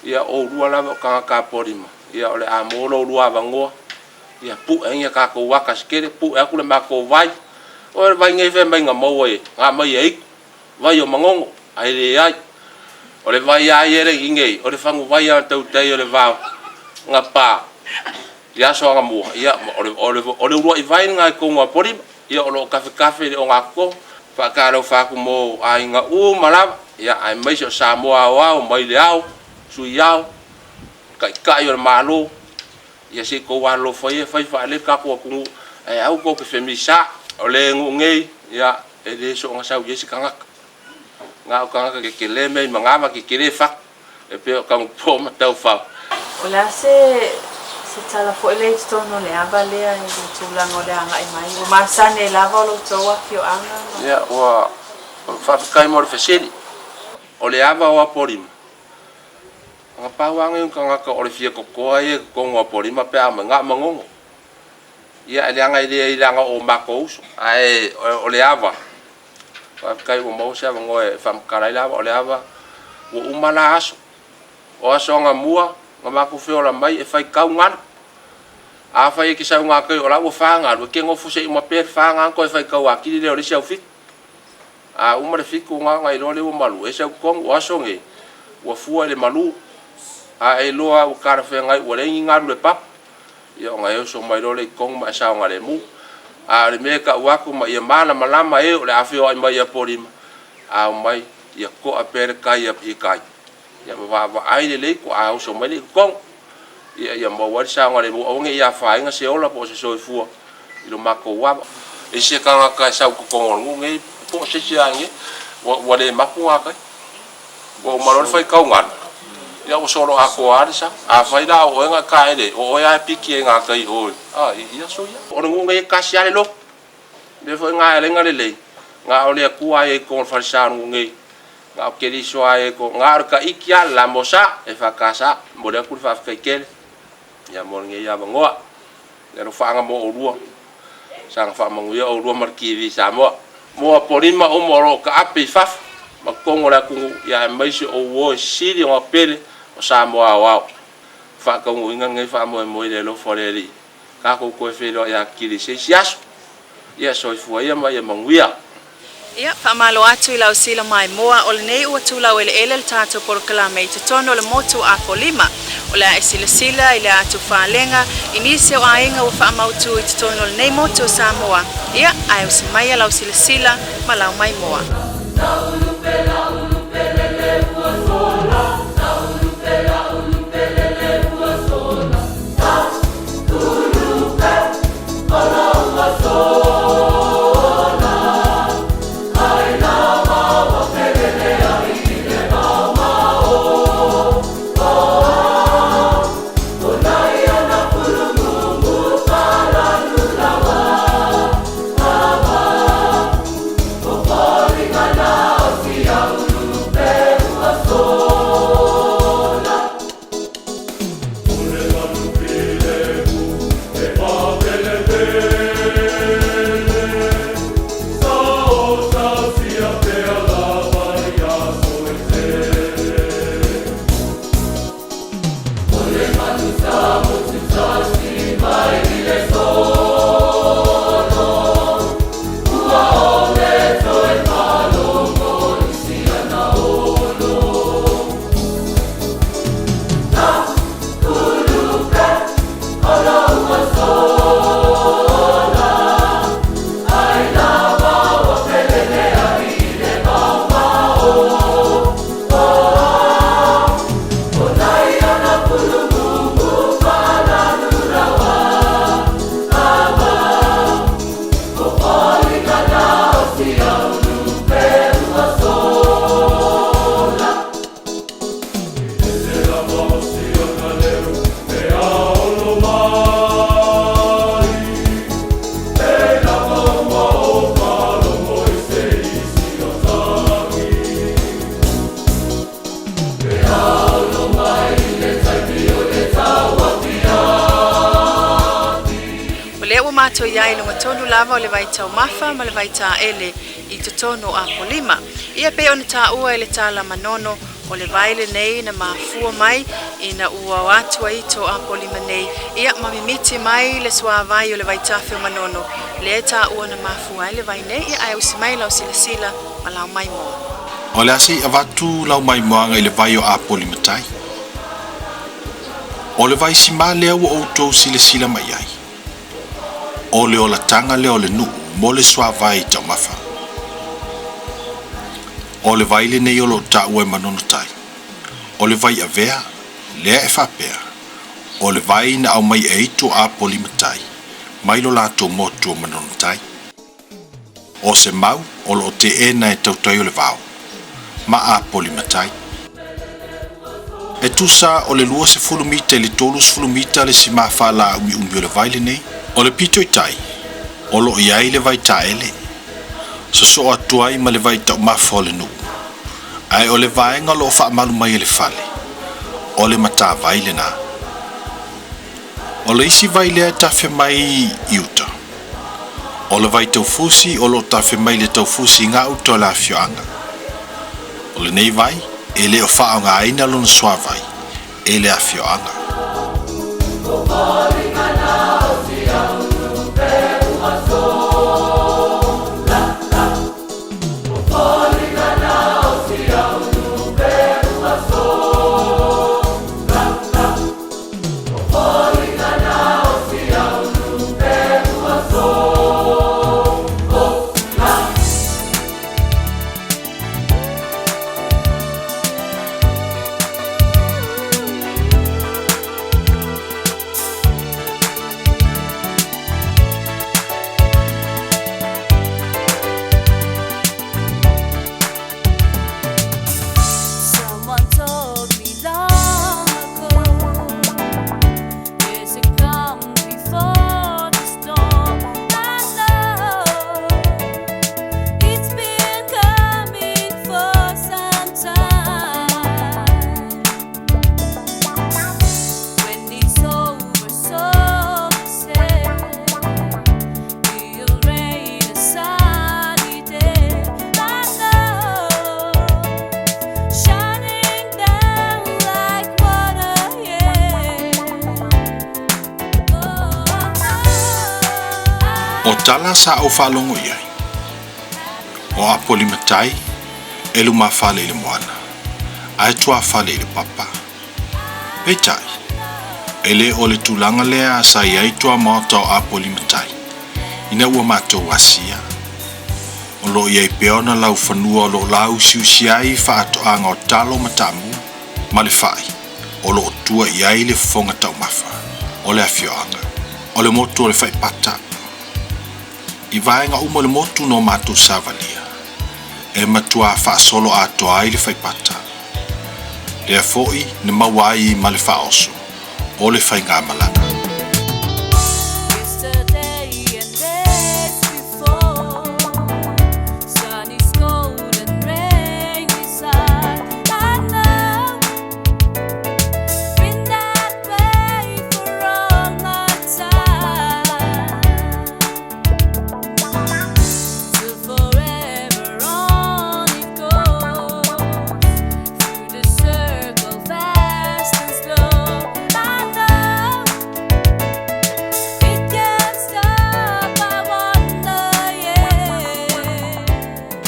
ia o rua la ka Apolima ia ole a mo lo rua va ngo ia pu'eina ka ko waka skere pu aku le ma ko vai o vai ngai ve mai nga mo e nga mai e vai o mangongo ai le ai o le vai ai ere ingei o le fangu vai a tau tei o le va nga pa ia so nga mo ia o le rua i vai nga ko nga Apolima ia o lo kafe le o nga ko fa ka lo fa ku mo ai nga u mala ia aemaise o Samoa o mai le au su iau kai o malo ia se ko wa lo fai fa le ka ko ku e au ko pe femisa o le ngei ia e le so nga sa u yesi kanga nga kanga ke le me manga ma ke le fa e pe ka po ma tau fa Ola se Se tala fo ele totonu le ava lea i tūlanga o le anga i mai. O masane lava o lo toa ki o anga. Ia, ua whawhikai mo le wheseri. O le ava o Apolima. Nga pauanga yung kangaka o le fia kokoa e kongo Apolima pe ama ngā mangongo. Ia, ele anga i langa o mako uso. Ai, o le ava. Whawhikai o mausia wangoe whamkarai lava o le ava. O umala aso. O aso nga mua. Nga mako whiola mai e whai kau ngana. A whai e ki sau ngā kai o lau o whanga. Rua ke ngofu se i ma pēr whanga anko e whai kau akiri leo le siau whik. A umare whiku ngā ngai loa leo malu. E siau kong o aso nge. Ua fua le malu. A e loa o kara whengai ua rengi ngaru le pap. Ia o ngai oso mai loa le kong ma e sao ngā le mu. A le mea ka uaku ma ia mana malama e o le awhio ai mai Apolima. A o mai ia ko a pere kai a i kai. Ia ma ai le ko a oso mai le kong. Ia ma wari sa ngare mo onge ia fainga se ola po se soifua. Ilo mako wa. E se kanga ka sa ko kong nge po se se ange. Wa le mapu nga kai. Wa malor fai kau ngan. Ia o solo a ko arisa. A fai la o nga ka ele. O ia piki nga kai o. Ia so ia. O nge ka sia le lo. Le fo nga ele nga le. Nga o le ku ai ko fa sa nge. Nga o keri soa e ko ngā ka ikia la mosa e whakasa mo lea kuri whawhekele ia mo nge ia wangoa ia no whaanga mo o rua sanga whamanguia o rua markiwi sa moa mo Apolima o moro ka ape i whaf ma kongo lea kungu ia aemaise o uo e siri o pele o sa moa aoaoga whakaungu inga ngai whamo e moe le lo foreri ka koe whelo ia kiri se siaso ia soifua ia ma ia manguia. Ia, whamalo atu I lau sila mai moa o lenei ua tūlau eleeele le tātou porokala mei totonu o le motu Apolima. O lea e sila I le atu whālenga, I nisi o Aiga ua whaamautu I totonu o lenei motu o Samoa. Ia, ai o si mai lau sila ma lau mai moa. Mato ia I lunga tonu lava o le vaitau mafa ma le vaitaele I totonu Apolima. Ia pe ona tāua I le tala manono o le vai lenei na mafua mai ina ua watu ai to Apolima nei. Ia mamimiti mai le suavai o le vaitafe o manono. Le tāua na mafua ai le vai nei ia ai usi mai lau sila ma lau mai moa. O le asi avatu lau mai moanga I le vai o Apolima-tai. O le vai sima lea ua outou sila mai ai. O le ola tanga le o le nuu mo le suavai tau mafa. O le vai le nei o lo ta'ua e Manono-tai. O le Vai'avea, lea e whapea. O le vai na au mai e ito Apolima-tai, mai lo lato motu o Manono-tai. O se mau, o lo te ena e tautai o le vau, ma Apolima-tai. e tusa o le 20 mita le 30 mita le si mafala umi o le vai lenei o le pito i tai o lo iai le vai taele so atuai ma le vai tau mafa o le nuu ai o le vaenga lo whaamalu mai le fale o le mata vai le na o le isi vai lea tawhi mai iuta o le vai tau fusi o lo tawhi mai le tau fusi ngā uto la fioanga o le nei vai e le o whao ngā aina lona soa vai e le a fioanga tala sa o whalongo iai. O Apolima-tai, e luma whale i le moana. Ai tua whale i le papa. E tai, e le o le tūlanga lea sa iai tua maota o Apolima-tai. Ina ua mātou asia. O lo iai peona lau whanua o lo lau siusiai whaatoanga o talo matamu, ma le whai. O lo tua iai le fonga tau mafa. O le afioanga. O le motu o le whai pata. I vaenga uma le motu no mātou savalia. E matua whaasolo atoa ai le whai pata. Lea foi ne maua i ma le whaoso. O le whai ngā malanga.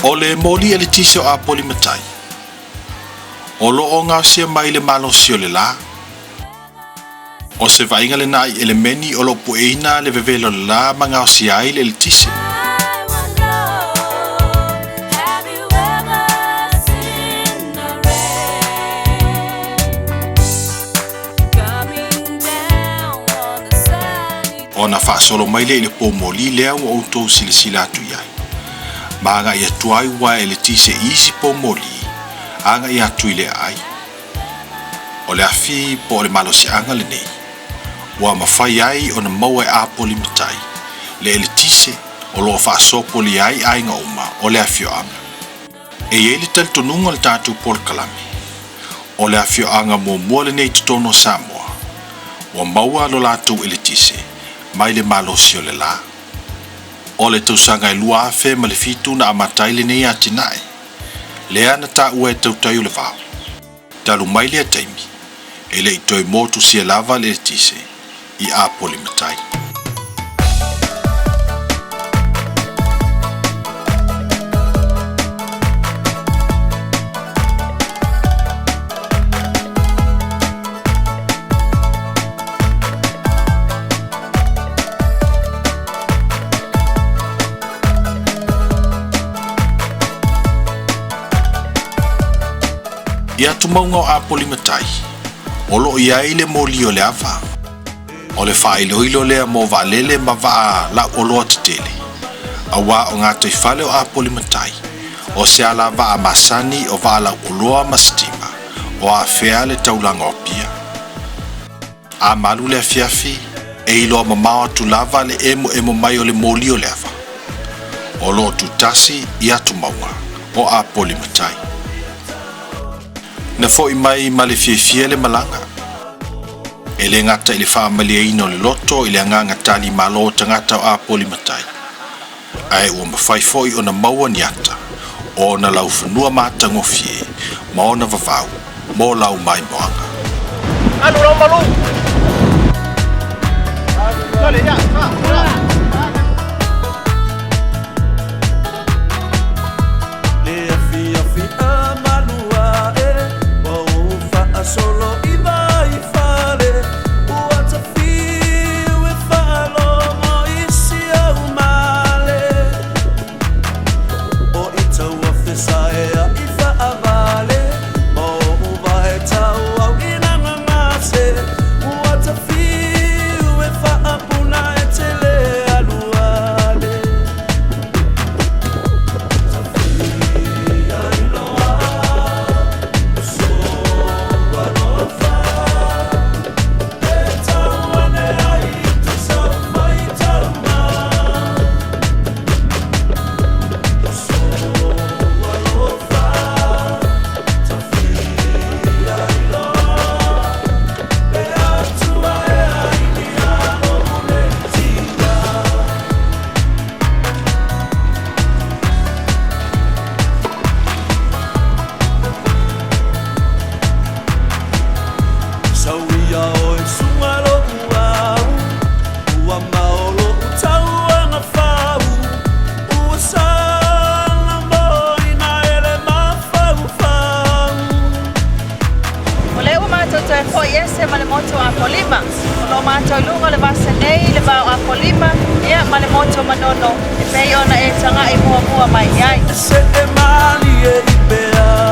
O le moli e le tise o Apolima-tai. O lo o ngā sia mai le malo sio le la. O se vainga le nai e le meni o lo pu'eina le vevelo le la ma ngā sia ai le tise. O na whaasolo mai le po moli lea o outou silisila atu iai. Maanga ia tuai wa ele tise isi po moli, anga ia tuile ai. O le afi po le malo si anga le nei. Wa mawhai ai o na maua e Apolima-tai, le ele tise o lo whaasopo li ai ai nga uma o le afio anga. E ele totonu le tātou pol kalami. O le afio anga mua le nei totonu Samoa. Wa maua lo lātou ele tise, mai le malo si o le la. O le tausanga i lua afe ma le fitu na amatai le nei atinae. Lea na ta ue tautai o le vau. Talu mai lea taimi. E le itoi motu sia lava le tise i Apolima-tai. Ia tu maunga o Apolima-tai. O lo ia ile moli o le ava. O le whaeloilo lea mo valele ma vaa la o loa tele. Awa o ngā toi whale o Apolima-tai. O se ala vaa masani o vaa la o loa ma stima. o a fea le taulanga o pia. A malu le afiafi e ilo mamao tu lava le emo mai o le moli o le afa. O lo tu tasi i atu maua o Apolima-tai. Na fo i mai ma le fiefie le malanga. E le ngata i le whaamalia ino le loto i le anganga tali malo tangata o Apolima-tai. Ai ua mawhaifoi o na maua niata o na lau whanua mātango fie ma o na vavau mo lau mai moanga. Anu lau malu. Le afi a malua e o fa solo i vai fare o ta fi we falo mo isi o male o ita wa fesa e i fa avale mo vai tau au ina mamase o ta fi we fa apuna e tele aluale. Ma le motu Apolima, lo mātou lunga le vasa nei le vau Apolima, ia ma le motu Manono, e pei ona e tanga i mua mai ai. Se e mali e i pea